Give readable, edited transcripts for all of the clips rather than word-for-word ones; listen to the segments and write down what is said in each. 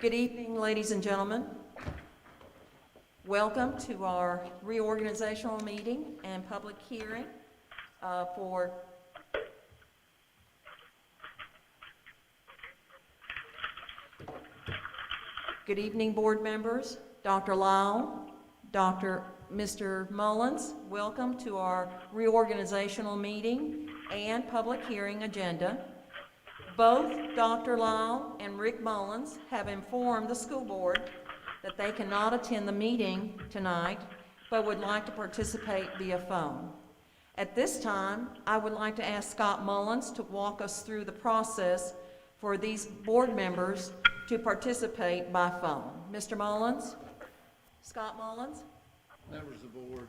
Good evening, ladies and gentlemen. Welcome to our reorganizational meeting and public hearing for Good evening, board members. Dr. Lyle, Mr. Mullins, welcome to our reorganizational meeting and public hearing agenda. Both Dr. Lyle and Rick Mullins have informed the school board that they cannot attend the meeting tonight, but would like to participate via phone. At this time, I would like to ask Scott Mullins to walk us through the process for these board members to participate by phone. Mr. Mullins? Scott Mullins? Members of the board,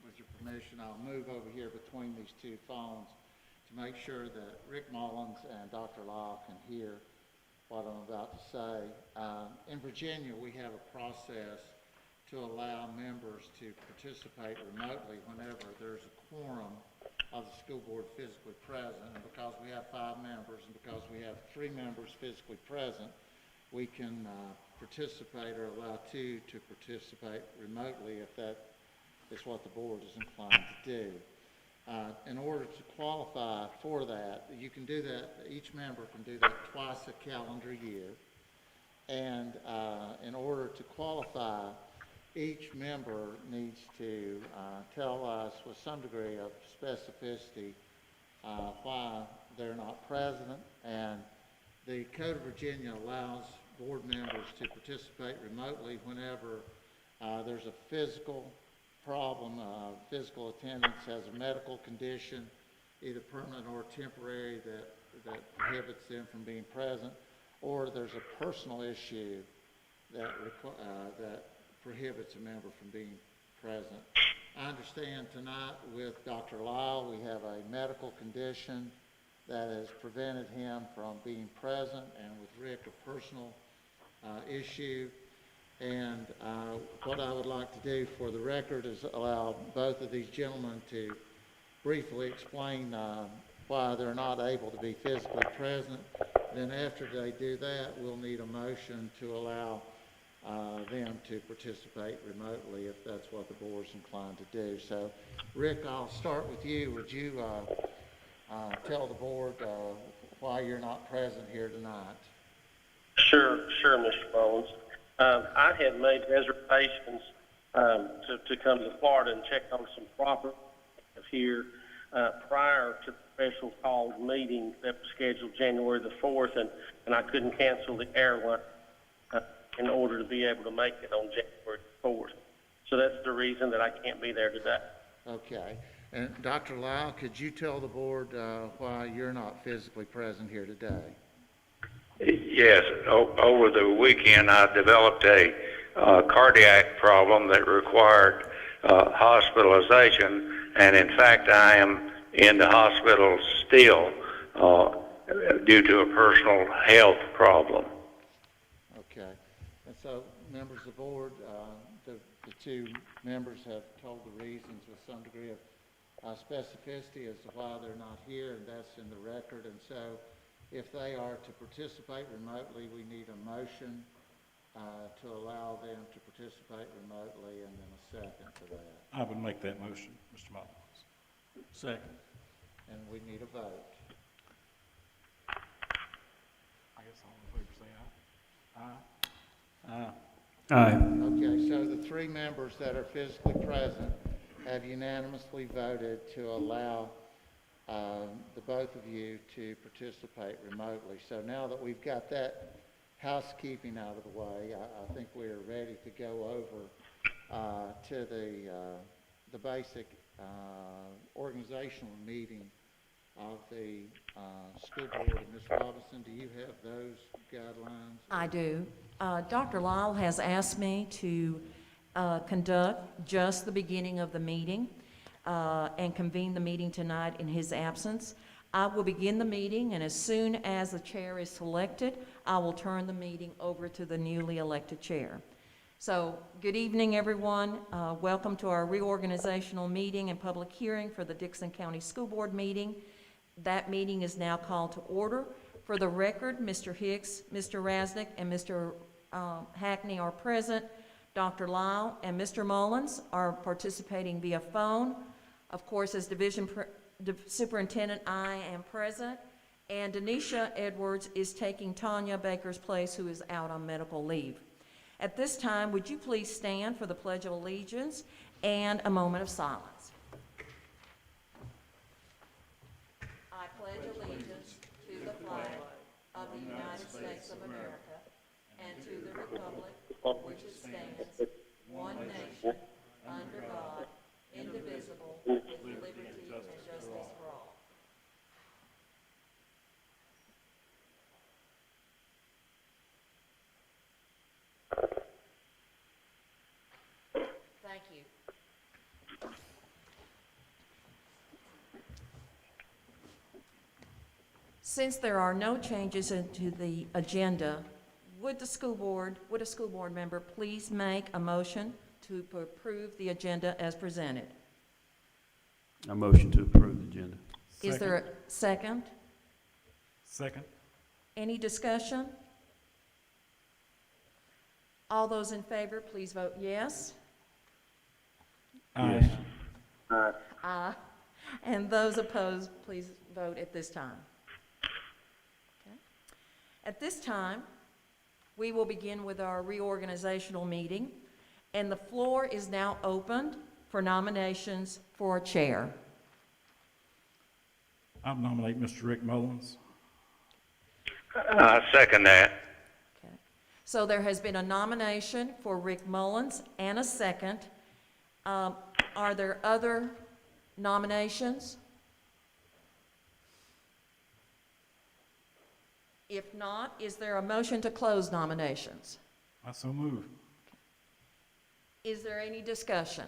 with your permission, I'll move over here between these two phones to make sure that Rick Mullins and Dr. Lyle can hear what I'm about to say. In Virginia, we have a process to allow members to participate remotely whenever there's a quorum of the school board physically present. And because we have 5 members and because we have 3 members physically present, we can participate or allow 2 to participate remotely if that is what the board is inclined to do. In order to qualify for that, you can do that, each member can do that twice a calendar year. And in order to qualify, each member needs to tell us with some degree of specificity why they're not present. And the Code of Virginia allows board members to participate remotely whenever there's a physical problem, physical attendance has a medical condition, either permanent or temporary, that prohibits them from being present, or there's a personal issue that prohibits a member from being present. I understand tonight with Dr. Lyle, we have a medical condition that has prevented him from being present, and with Rick, a personal issue. And what I would like to do for the record is allow both of these gentlemen to briefly explain why they're not able to be physically present. Then after they do that, we'll need a motion to allow them to participate remotely if that's what the board's inclined to do. So, Rick, I'll start with you. Would you tell the board why you're not present here tonight? Sure, Mr. Mullins. I had made reservations to come to Florida and check on some property here prior to the special called meeting that was scheduled January the 4th, and I couldn't cancel the airline in order to be able to make it on January 4th. So that's the reason that I can't be there today. Okay. And Dr. Lyle, could you tell the board why you're not physically present here today? Yes, over the weekend I developed a cardiac problem that required hospitalization, and in fact I am in the hospital still due to a personal health problem. Okay. And so, members of the board, the 2 members have told the reasons with some degree of specificity as to why they're not here, and that's in the record. And so, if they are to participate remotely, we need a motion to allow them to participate remotely, and then a second for that. I would make that motion, Mr. Mullins. Second. And we need a vote. I guess all in favor say aye. Aye. Aye. Okay, so the 3 members that are physically present have unanimously voted to allow the both of you to participate remotely. So now that we've got that housekeeping out of the way, I think we're ready to go over to the basic organizational meeting of the school board. And Ms. Robinson, do you have those guidelines? I do. Dr. Lyle has asked me to conduct just the beginning of the meeting and convene the meeting tonight in his absence. I will begin the meeting, and as soon as the chair is selected, I will turn the meeting over to the newly elected chair. So, good evening, everyone. Welcome to our reorganizational meeting and public hearing for the Dickson County School Board meeting. That meeting is now called to order. For the record, Mr. Hicks, Mr. Rasnick, and Mr. Hackney are present. Dr. Lyle and Mr. Mullins are participating via phone. Of course, as Superintendent, I am present. And Denisha Edwards is taking Tanya Baker's place, who is out on medical leave. At this time, would you please stand for the Pledge of Allegiance and a moment of silence? I pledge allegiance to the flag of the United States of America and to the republic for which it stands, one nation, under God, indivisible, with liberty and justice for all. Thank you. Since there are no changes into the agenda, would a school board member please make a motion to approve the agenda as presented? A motion to approve the agenda. Is there a second? Second. Any discussion? All those in favor, please vote yes. Aye. Aye. And those opposed, please vote at this time. Okay. At this time, we will begin with our reorganizational meeting, and the floor is now opened for nominations for chair. I'll nominate Mr. Rick Mullins. I second that. Okay. So there has been a nomination for Rick Mullins and a second. Are there other nominations? If not, is there a motion to close nominations? I so move. Is there any discussion?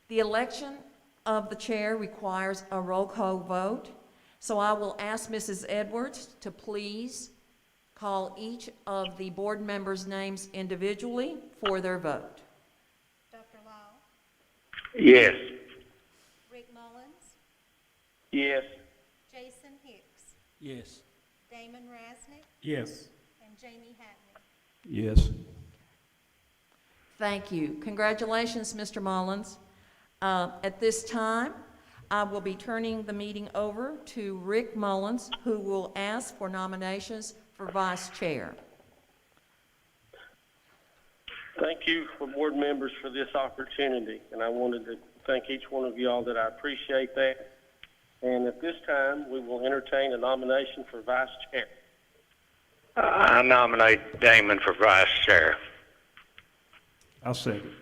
The election of the chair requires a roll call vote, so I will ask Mrs. Edwards to please call each of the board members' names individually for their vote. Dr. Lyle, Yes. Rick Mullins, Yes. Jason Hicks, Yes. Damon Rasnick, Yes. and Jamie Hackney. Yes. Thank you. Congratulations, Mr. Mullins. At this time, I will be turning the meeting over to Rick Mullins, who will ask for nominations for vice chair. Thank you for board members for this opportunity, and I wanted to thank each one of y'all that I appreciate that. And at this time, we will entertain a nomination for vice chair. I nominate Damon for vice chair. I'll second.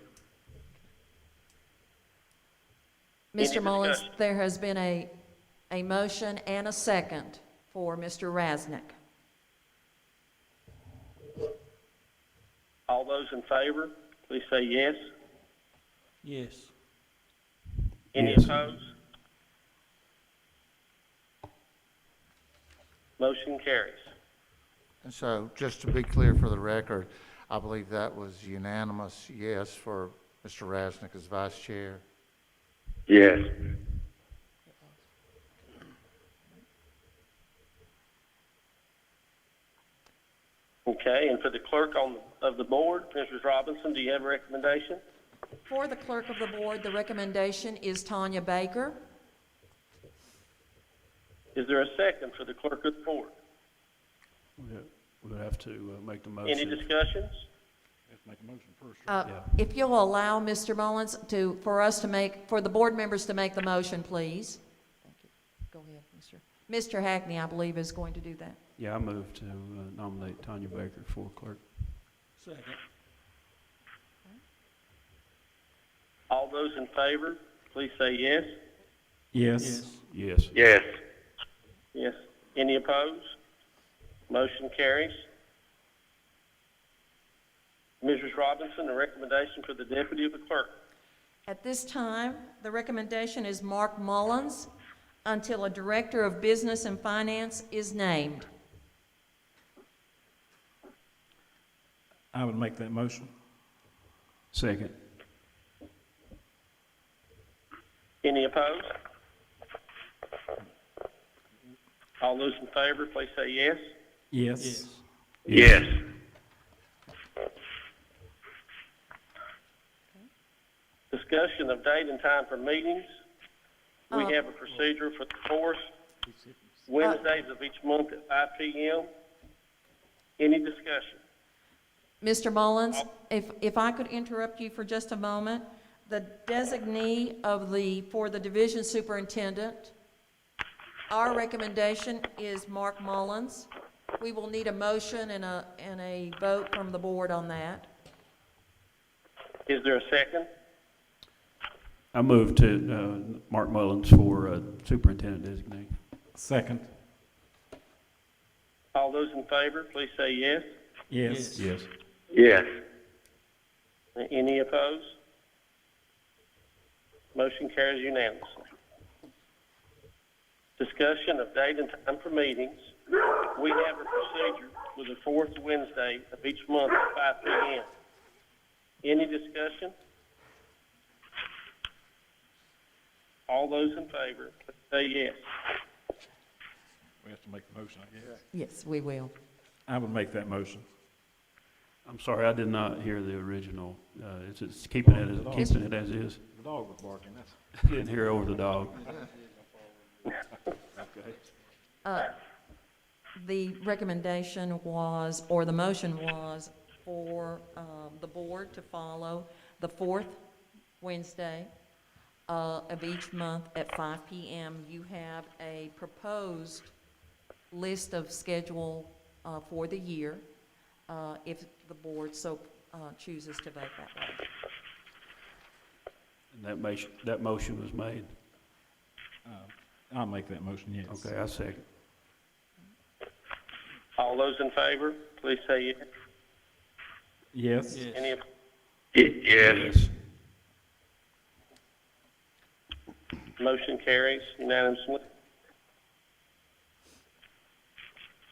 Mr. Mullins, discussion? there has been a motion and a second for Mr. Rasnick. All those in favor, please say yes. Yes. Any Yes. opposed? Motion carries. And so, just to be clear for the record, I believe that was unanimous yes for Mr. Rasnick as vice chair. Yes. Okay, and for the clerk of the board, Mrs. Robinson, do you have a recommendation? For the clerk of the board, the recommendation is Tanya Baker. Is there a second for the clerk of the board? We'll have to make the motion. Any discussions? Let's make a motion first. right? Yeah. If you'll allow Mr. Mullins for the board members to make the motion, please. Thank you. Go ahead, Mr. Hackney, I believe, is going to do that. Yeah, I move to nominate Tanya Baker for clerk. Second. All those in favor, please say yes. Yes. Yes. Yes. Yes. Any opposed? Motion carries. Mrs. Robinson, a recommendation for the deputy of the clerk. At this time, the recommendation is Mark Mullins until a director of business and finance is named. I would make that motion. Second. Any opposed? All those in favor, please say yes. Yes. Yes. Discussion of date and time for meetings. We have a procedure for the fourth Wednesdays of each month at 5 p.m. Any discussion? Mr. Mullins, if I could interrupt you for just a moment, the designee for the division superintendent, our recommendation is Mark Mullins. We will need a motion and a vote from the board on that. Is there a second? I move to Mark Mullins for superintendent designee. Second. All those in favor, please say yes. Yes. Yes. Yes. Any opposed? Motion carries unanimously. Discussion of date and time for meetings. We have a procedure for the fourth Wednesday of each month at 5 p.m. Any discussion? All those in favor, please say yes. We have to make the motion, I guess. Yes, we will. I would make that motion. I'm sorry, I did not hear the original. It's keeping it as is. The dog was barking, that's. Didn't hear over the dog. Okay. The recommendation was, or the motion was, for the board to follow the fourth Wednesday of each month at 5 p.m. You have a proposed list of schedule for the year, if the board so chooses to vote that way. And that motion was made. I'll make that motion, yes. Okay, I second. All those in favor, please say yes. Yes. Any Yes. motion carries unanimously.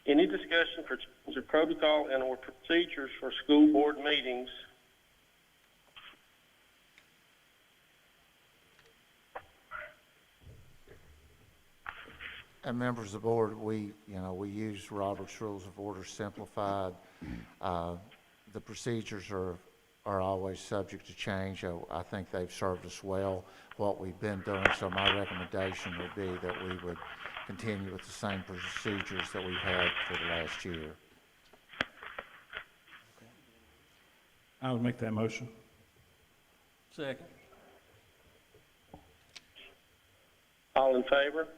Any discussion for change of protocol and or procedures for school board meetings? And members of the board, we use Robert's Rules of Order Simplified. The procedures are always subject to change. I think they've served us well, what we've been doing, so my recommendation would be that we would continue with the same procedures that we've had for the last year. I would make that motion. Second. All in favor?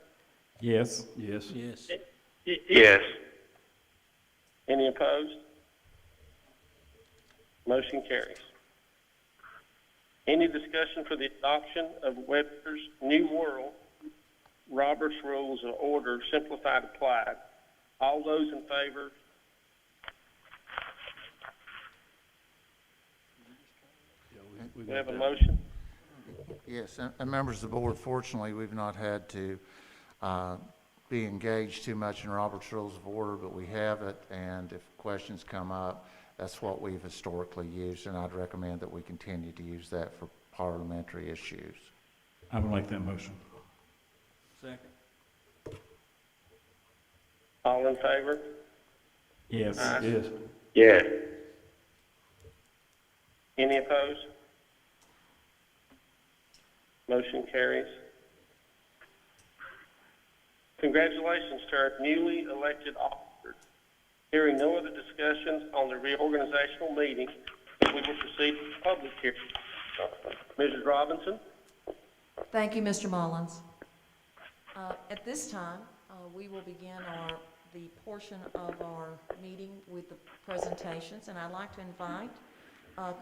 Yes. Yes. Yes. Yes. Any opposed? Motion carries. Any discussion for the adoption of Webster's New World Robert's Rules of Order Simplified Applied? All those in favor? We have a motion? Yes, and members of the board, fortunately, we've not had to be engaged too much in Robert's Rules of Order, but we have it, and if questions come up, that's what we've historically used, and I'd recommend that we continue to use that for parliamentary issues. I would make that motion. Second. All in favor? Yes. Yes. Yes. Any opposed? Motion carries. Congratulations to our newly elected officers. Hearing no other discussions on the reorganizational meeting, we will proceed to the public hearing. Mrs. Robinson? Thank you, Mr. Mullins. At this time, we will begin the portion of our meeting with the presentations, and I'd like to invite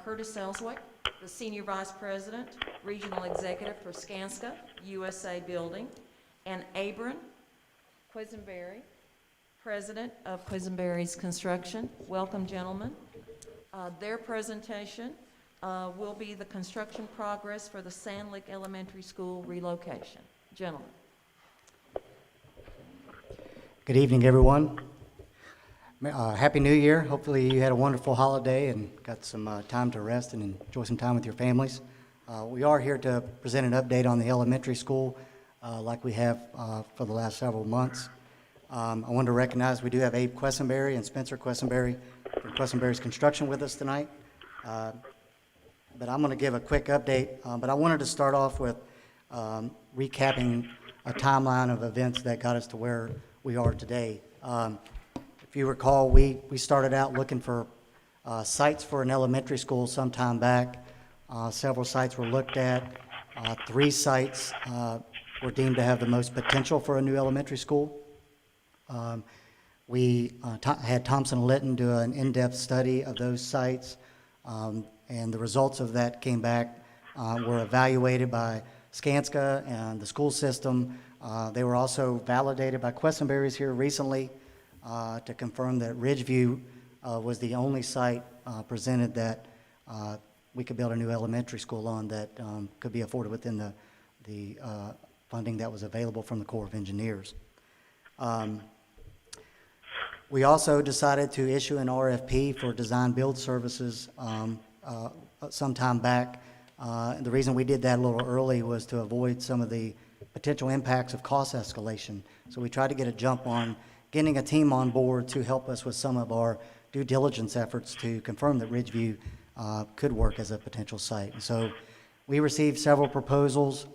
Curtis Ellswick, the Senior Vice President, Regional Executive for Skanska USA Building, and Abram Quisenberry, President of Quisenberry's Construction. Welcome, gentlemen. Their presentation will be the construction progress for the Sand Lick Elementary School relocation. Gentlemen. Good evening, everyone. Happy New Year. Hopefully you had a wonderful holiday and got some time to rest and enjoy some time with your families. We are here to present an update on the elementary school like we have for the last several months. I wanted to recognize we do have Abe Quessenberry and Spencer Quessenberry from Quessenberry's Construction with us tonight. But I'm going to give a quick update, but I wanted to start off with recapping a timeline of events that got us to where we are today. If you recall, we started out looking for sites for an elementary school some time back. Several sites were looked at. 3 sites were deemed to have the most potential for a new elementary school. We had Thompson and Litton do an in-depth study of those sites, and the results of that came back, were evaluated by Skanska and the school system. They were also validated by Quessenberry's here recently to confirm that Ridgeview was the only site presented that we could build a new elementary school on that could be afforded within the funding that was available from the Corps of Engineers. We also decided to issue an RFP for design build services some time back. The reason we did that a little early was to avoid some of the potential impacts of cost escalation. So we tried to get a jump on getting a team on board to help us with some of our due diligence efforts to confirm that Ridgeview could work as a potential site. And so we received several proposals,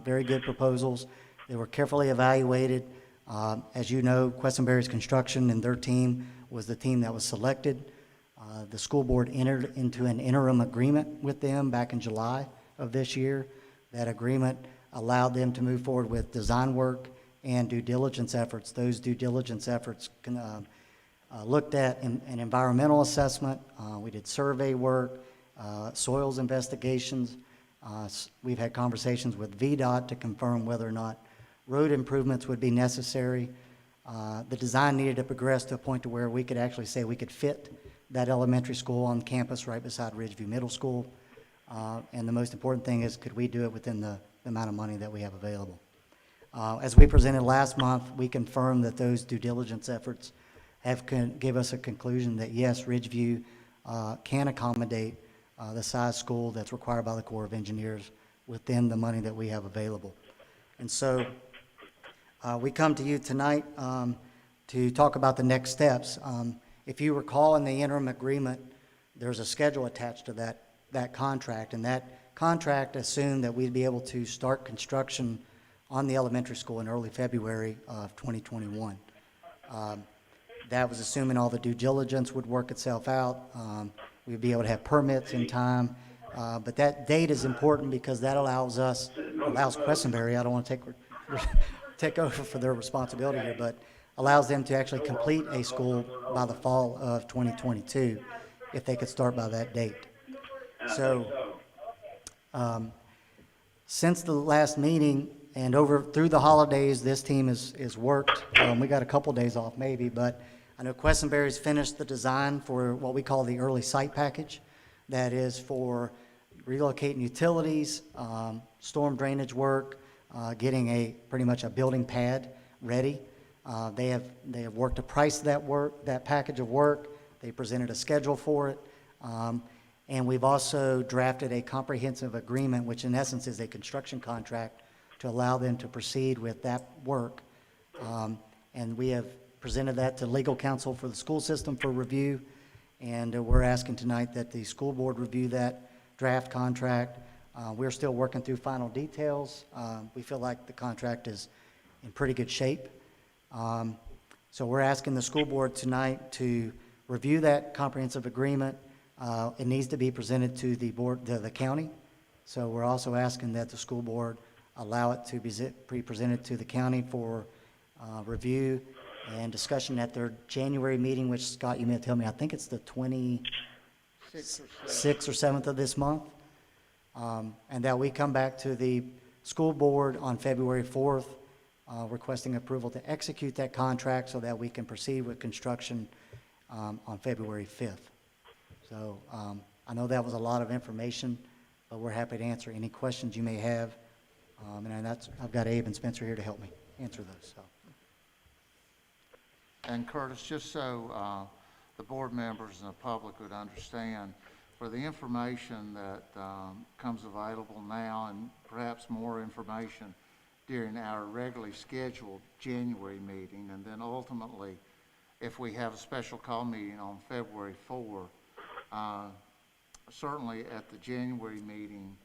very good proposals. They were carefully evaluated. As you know, Quessenberry's Construction and their team was the team that was selected. The school board entered into an interim agreement with them back in July of this year. That agreement allowed them to move forward with design work and due diligence efforts. Those due diligence efforts looked at an environmental assessment. We did survey work, soils investigations. We've had conversations with VDOT to confirm whether or not road improvements would be necessary. The design needed to progress to a point to where we could actually say we could fit that elementary school on campus right beside Ridgeview Middle School. And the most important thing is, could we do it within the amount of money that we have available? As we presented last month, we confirmed that those due diligence efforts give us a conclusion that yes, Ridgeview can accommodate the size school that's required by the Corps of Engineers within the money that we have available. And so we come to you tonight to talk about the next steps. If you recall, in the interim agreement, there's a schedule attached to that contract, and that contract assumed that we'd be able to start construction on the elementary school in early February of 2021. That was assuming all the due diligence would work itself out. We'd be able to have permits in time. But that date is important because that allows Quessenberry, I don't want to take over for their responsibility here, but allows them to actually complete a school by the fall of 2022 if they could start by that date. So since the last meeting and through the holidays, this team is worked. We got a couple days off maybe, but I know Quessenberry's finished the design for what we call the early site package. That is for relocating utilities, storm drainage work, getting pretty much a building pad ready. They have worked to price that package of work. They presented a schedule for it. And we've also drafted a comprehensive agreement, which in essence is a construction contract to allow them to proceed with that work. And we have presented that to legal counsel for the school system for review. And we're asking tonight that the school board review that draft contract. We're still working through final details. We feel like the contract is in pretty good shape. So we're asking the school board tonight to review that comprehensive agreement. It needs to be presented to the county. So we're also asking that the school board allow it to be presented to the county for review and discussion at their January meeting, which, Scott, you may tell me, I think it's the 26th or 7th of this month. And that we come back to the school board on February 4th requesting approval to execute that contract so that we can proceed with construction on February 5th. So I know that was a lot of information, but we're happy to answer any questions you may have. And I've got Abe and Spencer here to help me answer those. So. And Curtis, just so the board members and the public would understand, for the information that comes available now and perhaps more information during our regularly scheduled January meeting, and then ultimately, if we have a special call meeting on February 4, certainly at the January meeting,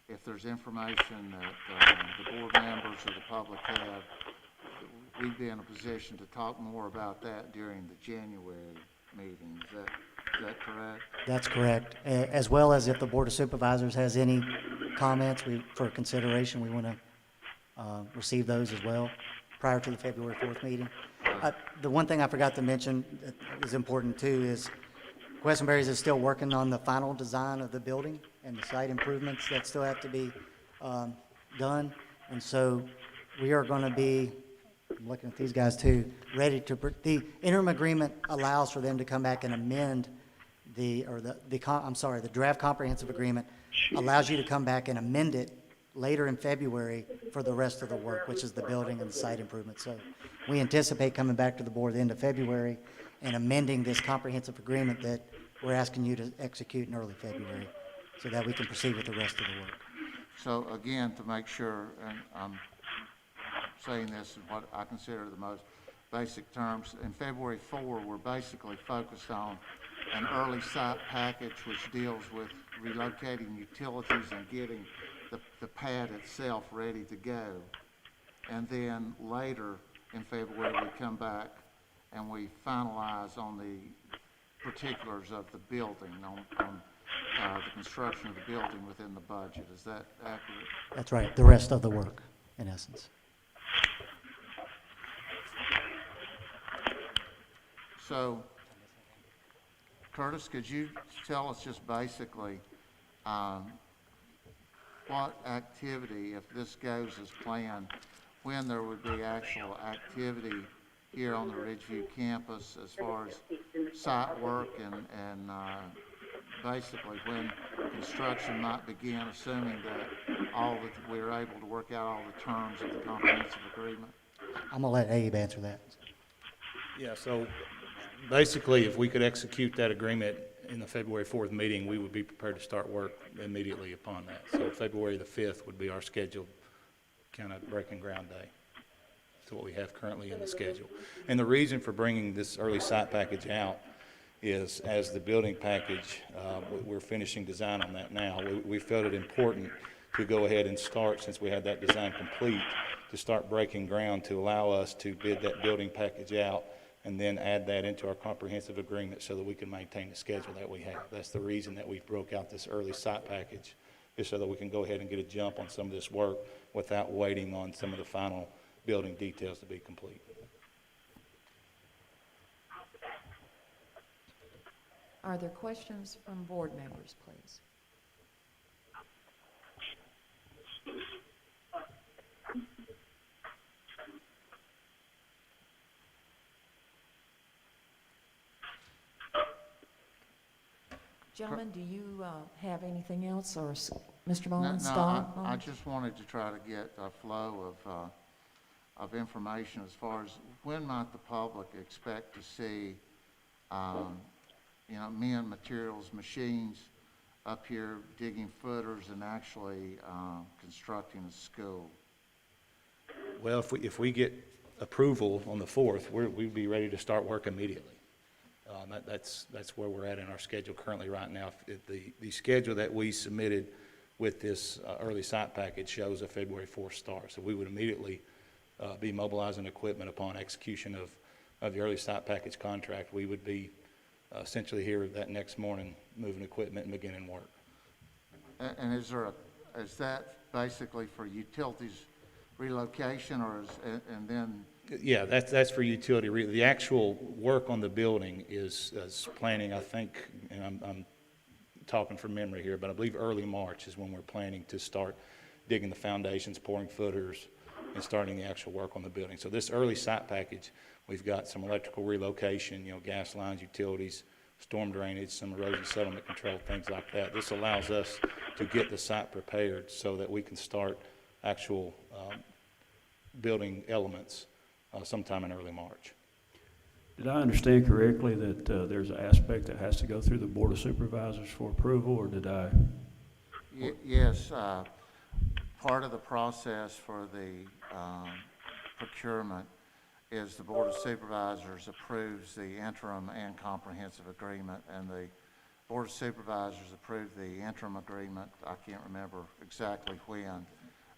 if there's information that the board members or the public have, we'd be in a position to talk more about that during the January meeting. Is that correct? That's correct. As well as if the Board of Supervisors has any comments for consideration, we want to receive those as well prior to the February 4th meeting. The one thing I forgot to mention that is important too is Questenberry's is still working on the final design of the building and the site improvements that still have to be done. And so we are going to be, I'm looking at these guys too, ready to, the interim agreement allows for them to come back and amend the draft comprehensive agreement allows you to come back and amend it later in February for the rest of the work, which is the building and the site improvement. So we anticipate coming back to the board at the end of February and amending this comprehensive agreement that we're asking you to execute in early February so that we can proceed with the rest of the work. So again, to make sure, and I'm saying this in what I consider the most basic terms, in February 4, we're basically focused on an early site package which deals with relocating utilities and getting the pad itself ready to go. And then later in February, we come back and we finalize on the particulars of the building, on the construction of the building within the budget. Is that accurate? That's right, the rest of the work, in essence. So, Curtis, could you tell us just basically what activity, if this goes as planned, when there would be actual activity here on the Ridgeview campus as far as site work and basically when construction might begin, assuming that we're able to work out all the terms of the comprehensive agreement? I'm going to let Abe answer that. Yeah, so basically, if we could execute that agreement in the February 4th meeting, we would be prepared to start work immediately upon that. So February the 5th would be our scheduled kind of breaking ground day. That's what we have currently in the schedule. And the reason for bringing this early site package out is as the building package, we're finishing design on that now. We felt it important to go ahead and start, since we had that design complete, to start breaking ground to allow us to bid that building package out and then add that into our comprehensive agreement so that we can maintain the schedule that we have. That's the reason that we broke out this early site package, is so that we can go ahead and get a jump on some of this work without waiting on some of the final building details to be complete. Are there questions from board members, please? Gentlemen, do you have anything else, or Mr. Mullins, Don? I just wanted to try to get a flow of information as far as when might the public expect to see, men, materials, machines up here digging footers and actually constructing a school? Well, if we get approval on the 4th, we'd be ready to start work immediately. That's where we're at in our schedule currently right now. The schedule that we submitted with this early site package shows a February 4th start. So we would immediately be mobilizing equipment upon execution of the early site package contract. We would be essentially here that next morning moving equipment and beginning work. And is that basically for utilities relocation, or and then? Yeah, that's for utility. The actual work on the building is planning, I think, and I'm talking from memory here, but I believe early March is when we're planning to start digging the foundations, pouring footers, and starting the actual work on the building. So this early site package, we've got some electrical relocation, gas lines, utilities, storm drainage, some erosion settlement control, things like that. This allows us to get the site prepared so that we can start actual building elements sometime in early March. Did I understand correctly that there's an aspect that has to go through the Board of Supervisors for approval, or did I? Yes. part of the process for the procurement is the Board of Supervisors approves the interim and comprehensive agreement, and the Board of Supervisors approved the interim agreement, I can't remember exactly when,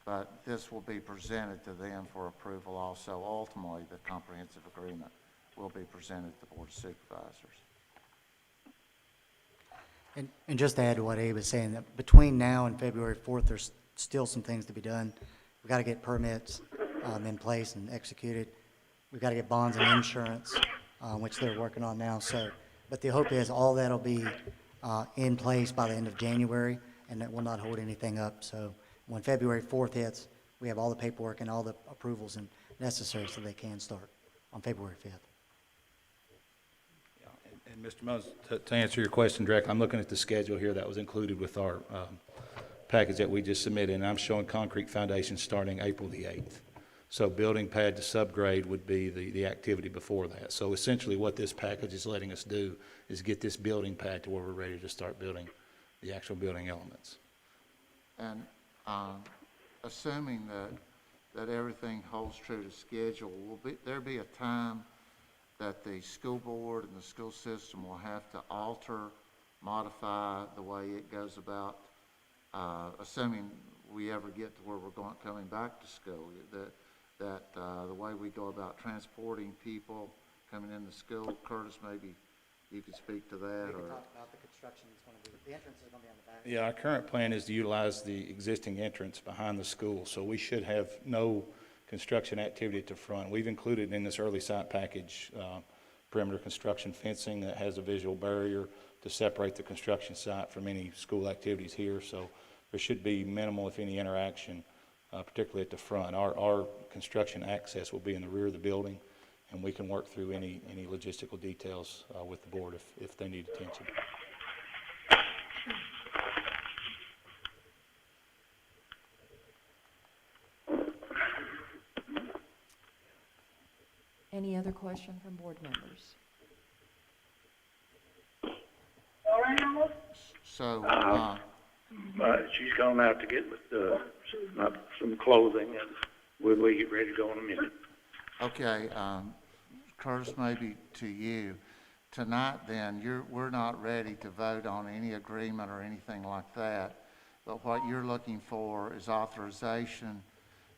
but this will be presented to them for approval also. Ultimately, the comprehensive agreement will be presented to the Board of Supervisors. And just to add to what Abe was saying, that between now and February 4th, there's still some things to be done. We've got to get permits in place and executed. We've got to get bonds and insurance, which they're working on now. So, but the hope is all that'll be in place by the end of January, and that will not hold anything up. So when February 4th hits, we have all the paperwork and all the approvals and necessary so they can start on February 5th. And Mr. Mullins, to answer your question directly, I'm looking at the schedule here that was included with our package that we just submitted, and I'm showing concrete foundations starting April the 8th. So building pad to subgrade would be the activity before that. So essentially what this package is letting us do is get this building pad to where we're ready to start building the actual building elements. And assuming that everything holds true to schedule, will there be a time that the school board and the school system will have to alter, modify the way it goes about, assuming we ever get to where we're coming back to school, that the way we go about transporting people coming into school? Curtis, maybe you could speak to that, or? About the construction is going to be, the entrance is going to be on the back. Yeah, our current plan is to utilize the existing entrance behind the school, so we should have no construction activity at the front. We've included in this early site package perimeter construction fencing that has a visual barrier to separate the construction site from any school activities here, so there should be minimal, if any, interaction, particularly at the front. Our construction access will be in the rear of the building, and we can work through any logistical details with the board if they need attention. Any other question from board members? So, She's gone out to get some clothing, and we'll get ready to go in a minute. okay, Curtis, maybe to you. Tonight then, we're not ready to vote on any agreement or anything like that, but what you're looking for is authorization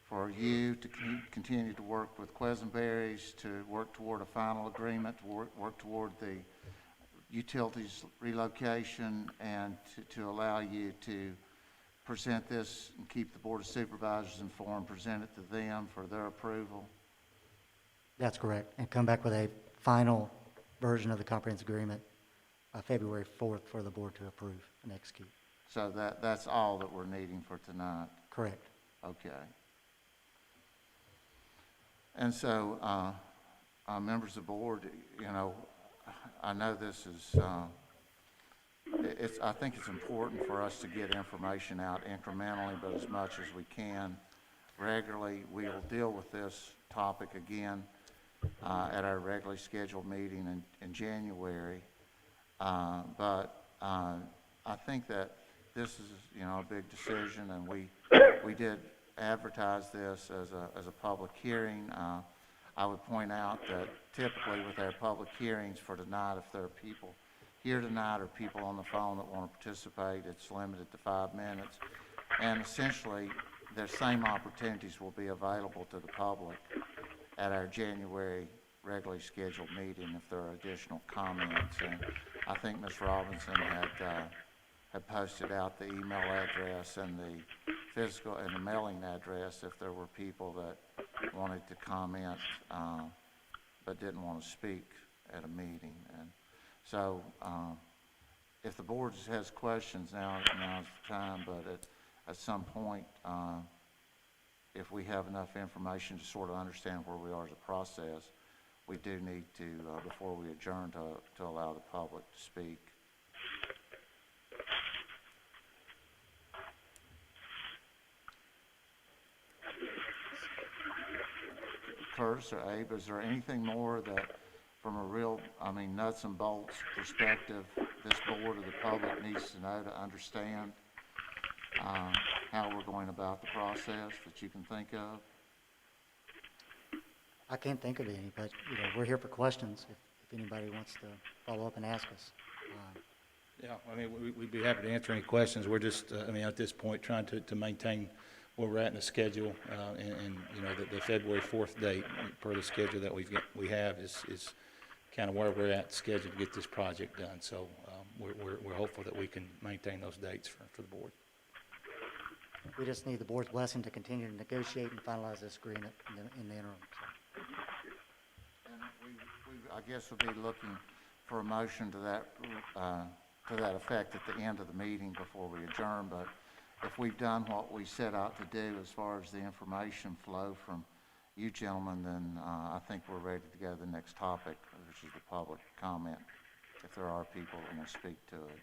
for you to continue to work with Quisenberries, to work toward a final agreement, to work toward the utilities relocation, and to allow you to present this and keep the Board of Supervisors informed, present it to them for their approval. That's correct. And come back with a final version of the comprehensive agreement February 4th for the board to approve and execute. So that's all that we're needing for tonight. Correct. Okay. And so, members of the board, you know, I know this is, I think it's important for us to get information out incrementally, but as much as we can regularly. We'll deal with this topic again at our regularly scheduled meeting in January. But I think that this is, you know, a big decision, and we did advertise this as a public hearing. I would point out that typically with our public hearings for tonight, if there are people here tonight or people on the phone that want to participate, it's limited to 5 minutes. And essentially, the same opportunities will be available to the public at our January regularly scheduled meeting if there are additional comments. And I think Ms. Robinson had posted out the email address and the physical and the mailing address if there were people that wanted to comment but didn't want to speak at a meeting. And so if the board has questions, now's the time, but at some point, if we have enough information to sort of understand where we are as a process, we do need to, before we adjourn, to allow the public to speak. Curtis or Abe, is there anything more that, from a real, nuts and bolts perspective, this board or the public needs to know to understand how we're going about the process that you can think of? I can't think of any, but, we're here for questions if anybody wants to follow up and ask us. Yeah, I mean, we'd be happy to answer any questions. We're just, at this point, trying to maintain where we're at in the schedule, and the February 4th date per the schedule that we have is kind of where we're at scheduled to get this project done. So we're hopeful that we can maintain those dates for the board. We just need the board's blessing to continue to negotiate and finalize this agreement in the interim. So. And I guess we'll be looking for a motion to that effect at the end of the meeting before we adjourn. But if we've done what we set out to do as far as the information flow from you gentlemen, then I think we're ready to go to the next topic, which is the public comment, if there are people that want to speak to it.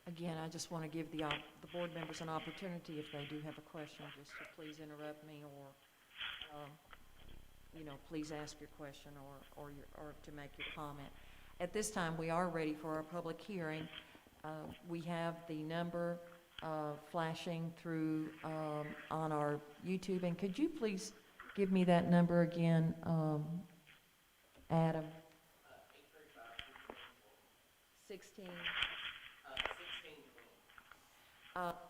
Again, I just want to give the board members an opportunity, if they do have a question, just to please interrupt me or, please ask your question or to make your comment. At this time, we are ready for our public hearing. We have the number flashing through on our YouTube, and could you please give me that number again, Adam? 16.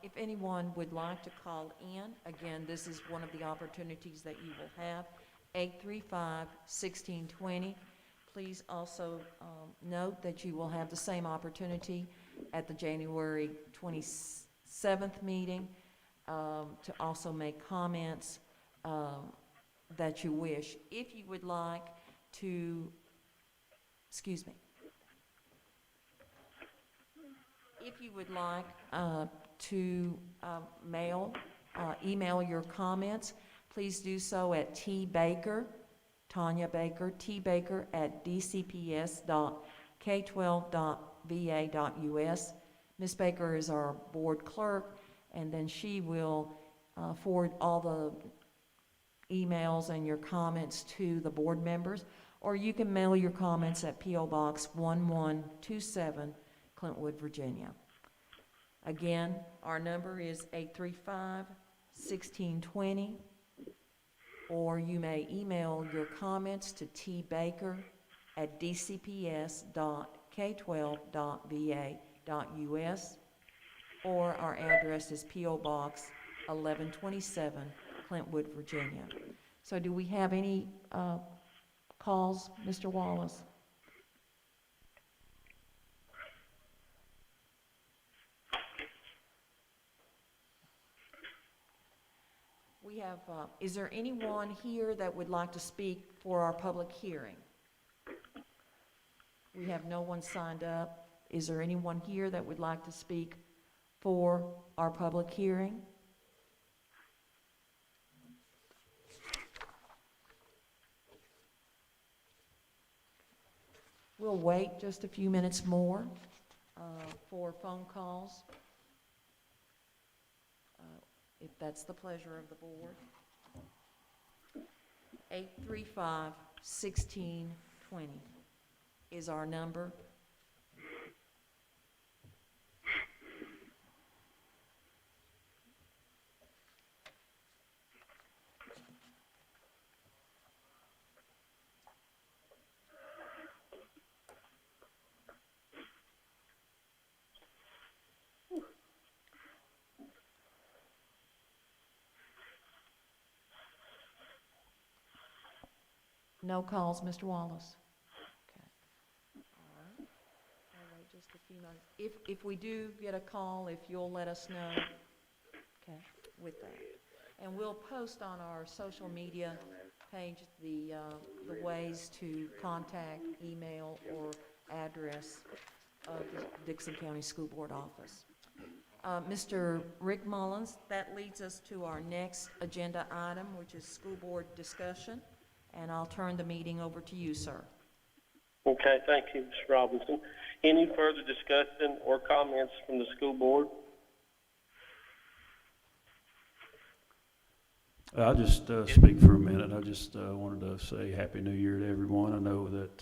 If anyone would like to call in, again, this is one of the opportunities that you will have, 835-1620. Please also note that you will have the same opportunity at the January 27th meeting to also make comments that you wish. If you would like to, if you would like to email your comments, please do so at Tanya Baker, tbaker@dcps.k12.va.us. Ms. Baker is our board clerk, and then she will forward all the emails and your comments to the board members, or you can mail your comments at P.O. Box 1127, Clintwood, Virginia. Again, our number is 835-1620, or you may email your comments to tbaker@dcps.k12.va.us, or our address is P.O. Box 1127, Clintwood, Virginia. So do we have any calls, Mr. Wallace? We have, is there anyone here that would like to speak for our public hearing? We have no one signed up. Is there anyone here that would like to speak for our public hearing? We'll wait just a few minutes more for phone calls, if that's the pleasure of the board. 835-1620 is our number. No calls, Mr. Wallace? Okay. All right. I'll wait just a few minutes. If we do get a call, if you'll let us know, okay, with that. And we'll post on our social media page the ways to contact, email, or address of the Dixon County School Board office. Mr. Rick Mullins, that leads us to our next agenda item, which is school board discussion. And I'll turn the meeting over to you, sir. Okay, thank you, Ms. Robinson. Any further discussion or comments from the school board? I'll just speak for a minute. I just wanted to say Happy New Year to everyone. I know that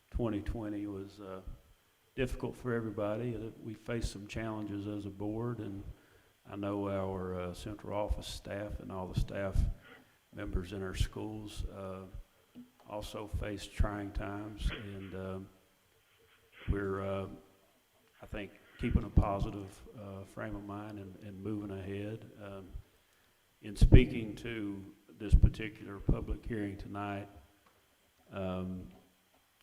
2020 was difficult for everybody. We faced some challenges as a board, and I know our central office staff and all the staff members in our schools also face trying times, and we're, I think, keeping a positive frame of mind and moving ahead. In speaking to this particular public hearing tonight,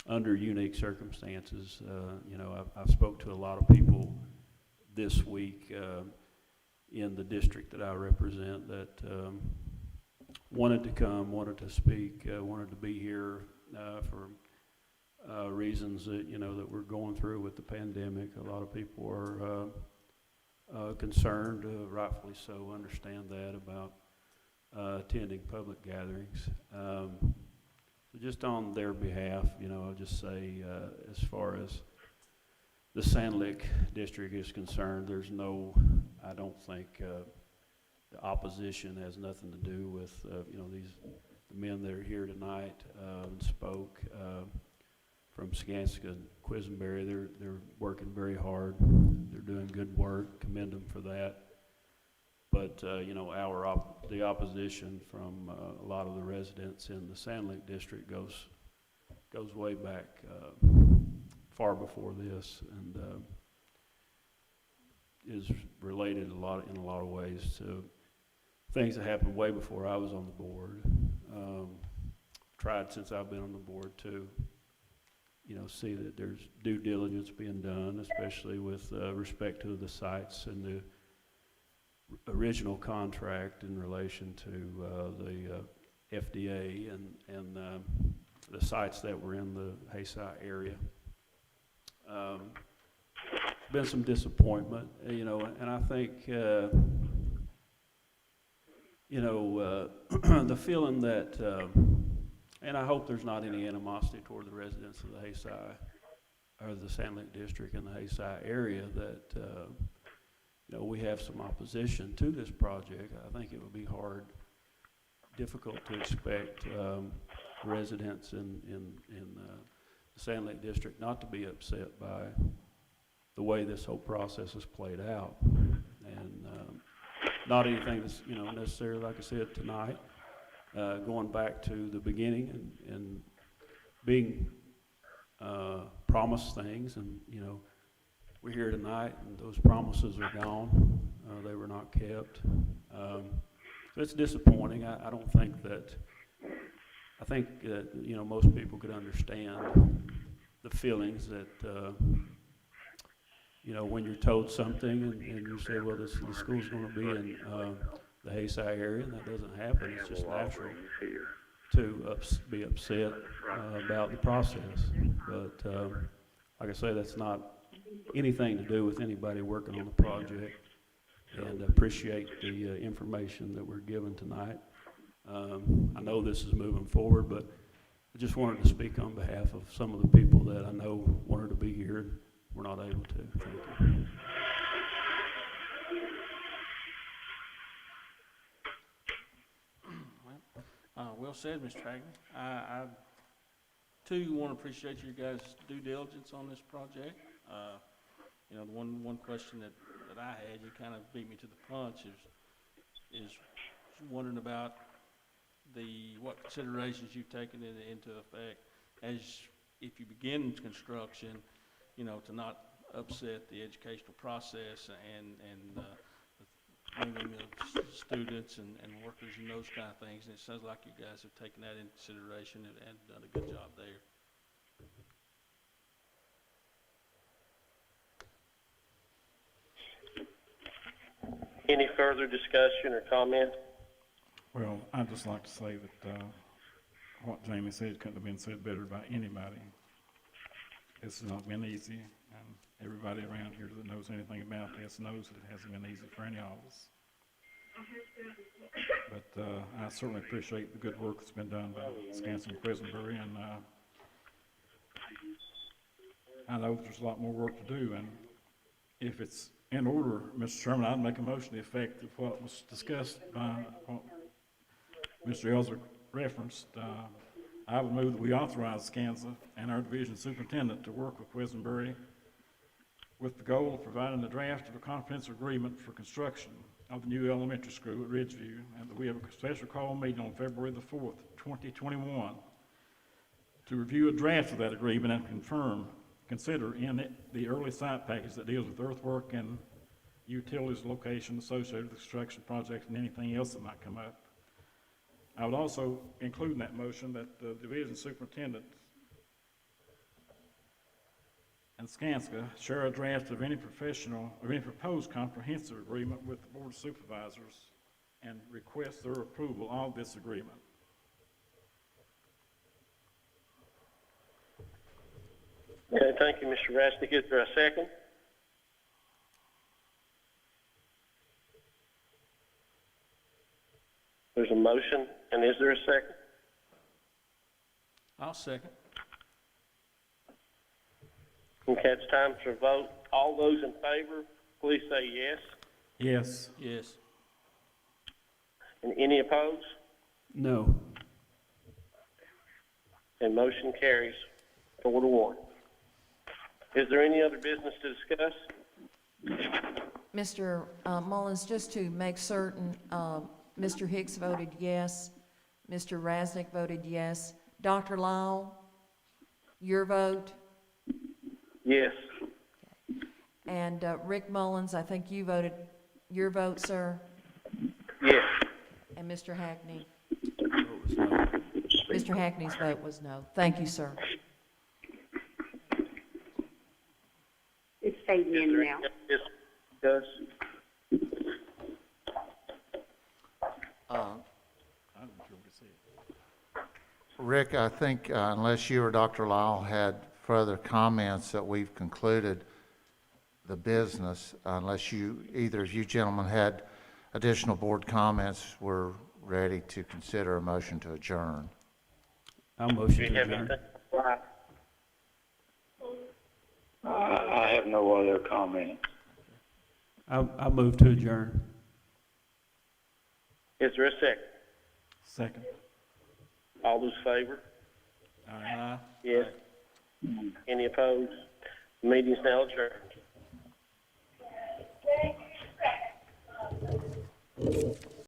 under unique circumstances, you know, I've spoke to a lot of people this week in the district that I represent that wanted to come, wanted to speak, wanted to be here for reasons that, you know, that we're going through with the pandemic. A lot of people are concerned, rightfully so, understand that about attending public gatherings. So just on their behalf, you know, I'll just say, as far as the Sand Lick district is concerned, there's no, I don't think, the opposition has nothing to do with, you know, the men that are here tonight and spoke from Skanska and Quisenberry. They're working very hard. They're doing good work. Commend them for that. But you know, the opposition from a lot of the residents in the Sand Lake district goes way back, far before this, and is related in a lot of ways to things that happened way before I was on the board. Tried since I've been on the board to, you know, see that there's due diligence being done, especially with respect to the sites and the original contract in relation to the FDA and the sites that were in the Hayside area. Been some disappointment, you know, and I think, you know, the feeling that, and I hope there's not any animosity toward the residents of the Hayside or the Sand Lake district in the Hayside area that, you know, we have some opposition to this project. I think it would be difficult to expect residents in the Sand Lake district not to be upset by the way this whole process has played out. And not anything that's, you know, necessarily, like I said, tonight, going back to the beginning and being promised things, and, you know, we're here tonight and those promises are gone. They were not kept. So it's disappointing. I don't think that, I think that, you know, most people could understand the feelings that, you know, when you're told something and you say, well, the school's going to be in the Hayside area, and that doesn't happen. It's just natural to be upset about the process. But like I say, that's not anything to do with anybody working on the project, and appreciate the information that we're given tonight. I know this is moving forward, but I just wanted to speak on behalf of some of the people that I know wanted to be here and were not able to. Thank you. Well said, Mr. Hagney. I too want to appreciate your guys' due diligence on this project. You know, the one question that I had, you kind of beat me to the punch, is wondering about what considerations you've taken into effect as if you begin construction, you know, to not upset the educational process and bringing of students and workers and those kind of things. And it sounds like you guys have taken that into consideration and done a good job there. Any further discussion or comment? Well, I'd just like to say that what Jamie said couldn't have been said better by anybody. It's not been easy, and everybody around here that knows anything about this knows that it hasn't been easy for any of us. But I certainly appreciate the good work that's been done by Skanska and Quisenberry, and I know there's a lot more work to do, and if it's in order, Mr. Chairman, I'd make a motion to the effect of what was discussed by what Mr. Elser referenced. I would move that we authorize Skanska and our division superintendent to work with Quisenberry with the goal of providing the draft of a comprehensive agreement for construction of the new elementary school at Ridgeview, and that we have a special call meeting on February the 4th, 2021, to review a draft of that agreement and consider in it the early site package that deals with earthwork and utilities location associated with construction projects and anything else that might come up. I would also include in that motion that the division superintendent and Skanska share a draft of any proposed comprehensive agreement with the Board of Supervisors and request their approval of this agreement. Okay, thank you, Mr. Rasnick. Is there a second? There's a motion, and is there a second? I'll second. Okay, it's time for a vote. All those in favor, please say yes. Yes. Yes. And any opposed? No. And motion carries 4-1. Is there any other business to discuss? Mr. Mullins, just to make certain, Mr. Hicks voted yes, Mr. Rasnick voted yes. Dr. Lyle, your vote? Yes. And Rick Mullins, I think you voted, your vote, sir? Yes. And Mr. Hackney? Vote was no. Mr. Hackney's vote was no. Thank you, sir. It's fading Is in there now. any other business to discuss? Rick, I think unless you or Dr. Lyle had further comments that we've concluded the business, unless either of you gentlemen had additional board comments, we're ready to consider a motion to adjourn. I'll Do motion you to have adjourn. anything? Right. I have no other comment. I'll move to adjourn. Is there a second? Second. All those in favor? Aye. Yes. Any opposed? Meeting's now adjourned.